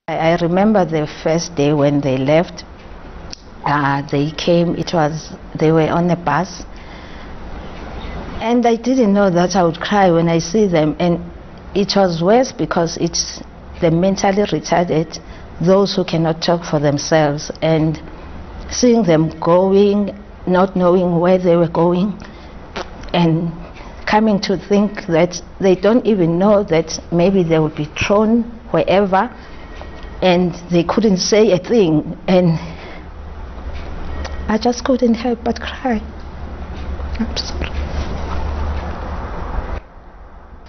I remember the first day when they left. They came, they were on a bus, and I didn't know that I would cry when I see them, and it was worse because it's the mentally retarded, those who cannot talk for themselves, and seeing them going, not knowing where they were going, and coming to think that they don't even know that maybe they would be thrown wherever, and they couldn't say a thing, and I just couldn't help but cry. I'm sorry.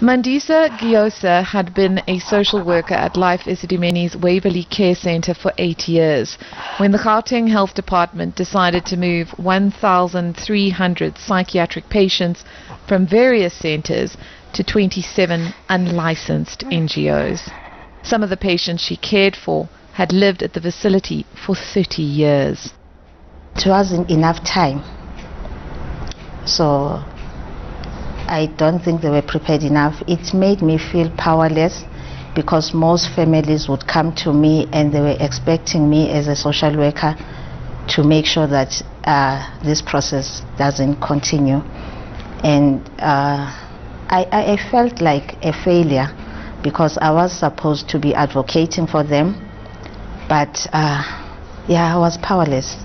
Mandisa Giosa had been a social worker at Life Esidimeni's Waverley Care Centre for 8 years when the Gauteng Health Department decided to move 1,300 psychiatric patients from various centres to 27 unlicensed NGOs. Some of the patients she cared for had lived at the facility for 30 years. It wasn't enough time, so I don't think they were prepared enough. It made me feel powerless because most families would come to me and they were expecting me as a social worker to make sure that this process doesn't continue. And I felt like a failure because I was supposed to be advocating for them, but yeah, I was powerless.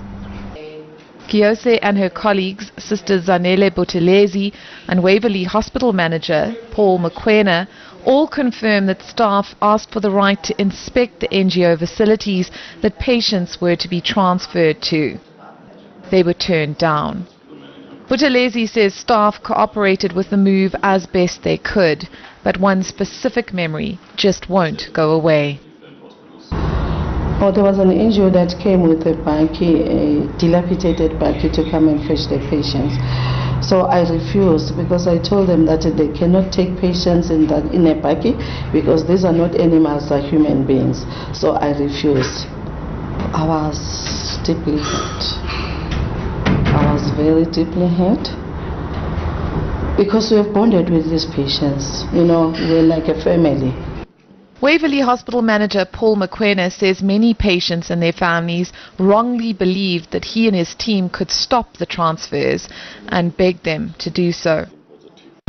Giyose and her colleagues, Sister Zanele Buthelezi and Waverley Hospital Manager Paul Mokoena, all confirm that staff asked for the right to inspect the NGO facilities that patients were to be transferred to. They were turned down. Buthelezi says staff cooperated with the move as best they could, but one specific memory just won't go away. Oh, there was an NGO that came with a bakkie, a dilapidated bakkie, to come and fetch the patients. So I refused because I told them that they cannot take patients in a bakkie because these are not animals, they are human beings. So I refused. I was deeply hurt. I was very deeply hurt because we have bonded with these patients. You know, we're like a family. Waverley Hospital Manager Paul Mokoena says many patients and their families wrongly believed that he and his team could stop the transfers and begged them to do so.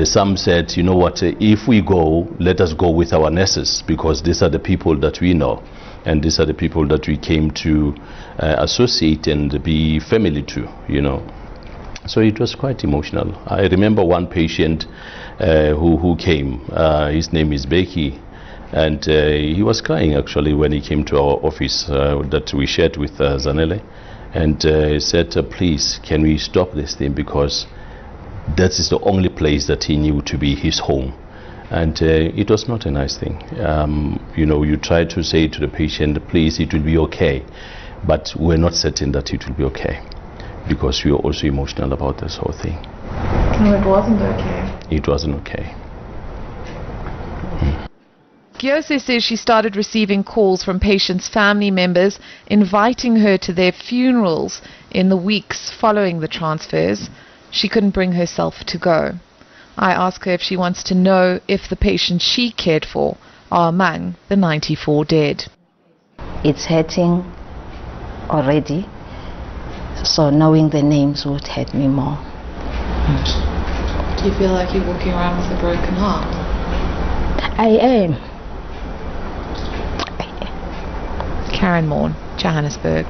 Some said, you know what, if we go, let us go with our nurses because these are the people that we know and these are the people that we came to associate and be family to, you know. So it was quite emotional. I remember one patient who came, his name is Becky. And he was crying actually when he came to our office that we shared with Zanele, and he said, please, can we stop this thing because that is the only place that he knew to be his home. And it was not a nice thing. You know, you try to say to the patient, please, it will be okay, but we're not certain that it will be okay because we are also emotional about this whole thing. No, it wasn't okay. It wasn't okay. Giyose says she started receiving calls from patients' family members inviting her to their funerals in the weeks following the transfers. She couldn't bring herself to go. I ask her if she wants to know if the patients she cared for are among the 94 dead. It's hurting already, so knowing the names would hurt me more. Do you feel like you're walking around with a broken heart? I am. Karen Morn, Johannesburg.